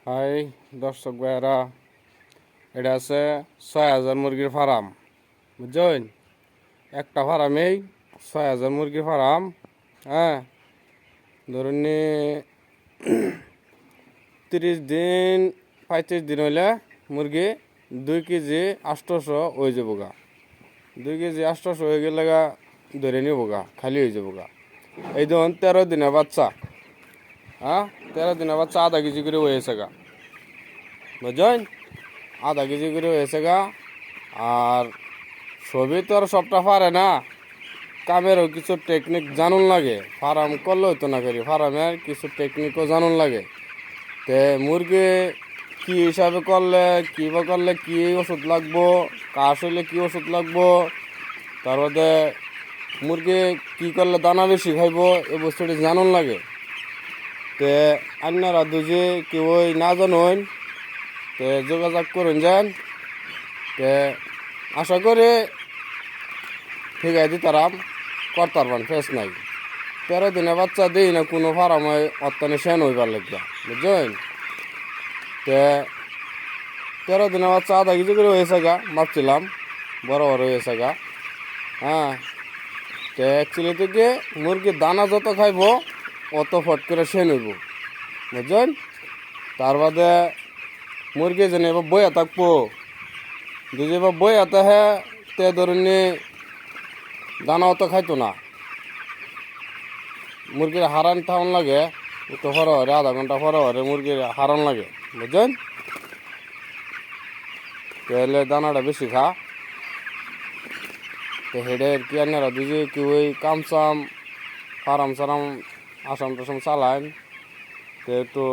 High দর্শক ভাইয়েরা, এটা আছে ৬,০০০ মুরগির ফার্ম, বুঝছেন? একটা ফার্মেই ৬,০০০ মুরগির ফার্ম। হ্যাঁ, ধরুন ৩০ দিন ৩৫ দিন হইলে মুরগি 2 কেজি ৮০০ হয়ে যাবো গা। 2 কেজি ৮০০ হয়ে গেলে গা ধরে নিব গা, খালি হয়ে যাবো গা। এই ধরুন 13 দিনের বাচ্চা, হ্যাঁ 13 দিনের বাচ্চা আধা কেজি করে হয়েছে গা, বুঝছেন? আধা কেজি করে হয়েছে গা। আর সবই তো আর সবটা পারে না, কামেরও কিছু টেকনিক জানুন লাগে। ফার্ম করলে হইতো না করি, ফার্মের কিছু টেকনিকও জানুন লাগে। তে মুরগি কি হিসাবে করলে, কীভাবে করলে কি ওষুধ লাগবো, কাশ হইলে কি ওষুধ লাগবো, তারপরে মুরগি কি করলে দানা বেশি খাইব, এই বস্তুটি জানুন লাগে। তে আপনারা দুজি কেউ না জানুন, তে যোগাযোগ করুন যান। তে আশা করি ঠিক আছে দিতারাম করতার পান, ফেস নাই। 13 দিনের বাচ্চা দিই না কোনো ফার্ম হয় অত্যানে সেন হইবার লাগবে, বুঝছেন? তে 13 দিনের বাচ্চা আধা কেজি করে হয়েছে গা, ভাবছিলাম বড় বড় হয়েছে গা। হ্যাঁ, তো অ্যাকচুয়ালি থেকে মুরগির দানা যত খাইব অত ফট করে সেন হইব, বুঝছেন? তার বাদে মুরগি যেন এবার বইয়া থাকবো, যদি এবার বইয়া থাকে তে ধরুন দানা অত খাইতো না। মুরগির হারান টাউন লাগে একটু হরে হরে, আধা ঘন্টা হরে হরে মুরগির হারান লাগে, বুঝছেন? তাহলে দানাটা বেশি খা। তো হেডে কি আপনারা দুজি কি ওই কামসাম ফার্ম সারাম আসাম টাসাম চালান, তো একটু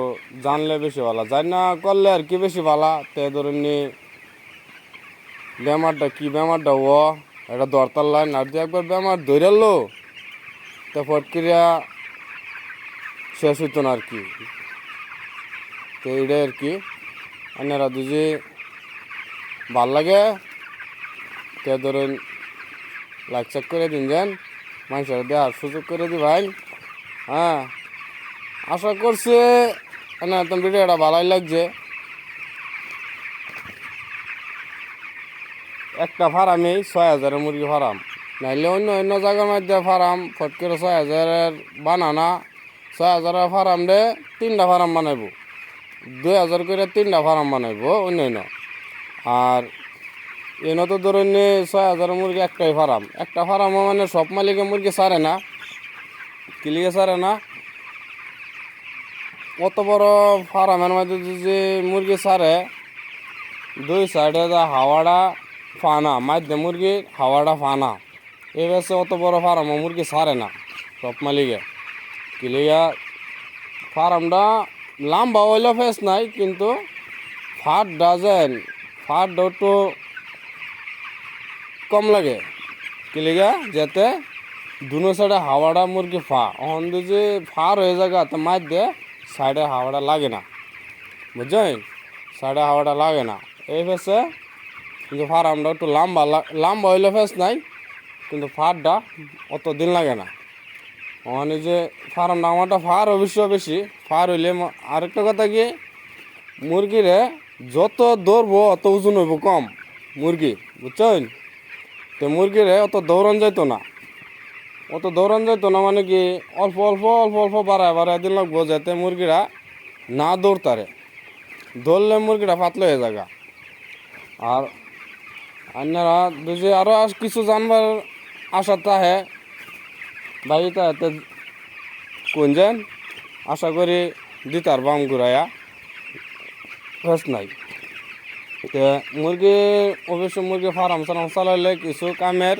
জানলে বেশি ভালো, জান না করলে আর কি বেশি ভালো। তে ধরুন বেমারটা কি বেমারটা ও এটা দরতার লাইন, আর যদি একবার বেমার ধরলো তো ফটকিরিয়া শেষ হইতো না আর কি। তো এইটাই আর কি, আপনারা দুজি ভাল লাগে তে ধরুন লাইক চেক করে দিন যান, মানুষের দেওয়ার সুযোগ করে দিবেন। হ্যাঁ, আশা করছি না তোমার ভিডিওটা ভালোই লাগছে। একটা ফার্মে ৬,০০০ মুরগি ফার্ম, নাইলে অন্য অন্য জায়গার মধ্যে ফার্ম ফট করে ৬,০০০ বানানা। ৬,০০০ ফার্ম দে 3টা ফার্ম বানাইব, 2,০০০ করে 3টা ফার্ম বানাইব অন্য অন্য। আর এনে তো ধরুন ৬,০০০ মুরগি একটাই ফার্ম, একটা ফার্ম মানে সব মালিকের মুরগি ছাড়ে না, কিলিয়ে ছাড়ে না। কত বড় ফার্মের মধ্যে যদি মুরগি ছাড়ে, 2 সাইডে হাওয়াটা ফানা, মাধ্যে মুরগির হাওয়াটা ফানা, এই বেশে অত বড় ফার্ম মুরগি ছাড়ে না সব মালিকে। কিলিয়া ফার্মটা লম্বা হইলেও ফেস নাই, কিন্তু ফাটটা একটু কম লাগে। কিলিগা যাতে দুনো সাইডে হাওয়াটা মুরগি অহন যে ফার হয়ে যাগা তো মাধ্যে সাইডে হাওয়াটা লাগে না, বুঝছেন? সাইডে হাওয়াটা লাগে না এই ফেসে। কিন্তু ফার্মটা একটু লম্বা হইলে ফেস নাই, কিন্তু ফারটা অত দিন লাগে না। মানে যে ফার্মটা আমারটা ফার অবশ্য বেশি, ফার হইলে আরেকটা কথা কি, মুরগিরে যত দৌড়বো অত ওজন হইব কম মুরগি, বুঝছেন? তো মুরগিরে অত দৌড়ান যাইতো না, মানে কি অল্প অল্প অল্প অল্প বাড়ায় দিন লাগবো, যাতে মুরগিরা না দৌড়তারে। দৌড়লে মুরগিটা পাতলা হয়ে যাগা। আর আপনারা বুঝে আরও কিছু জানবার আশা তাহে ভাই তাহাতে কোন যান, আশা করি দিতার বাম ঘুরাইয়া ফেস নাই। তো মুরগি অবশ্য মুরগি ফার্ম চালাইলে কিছু কামের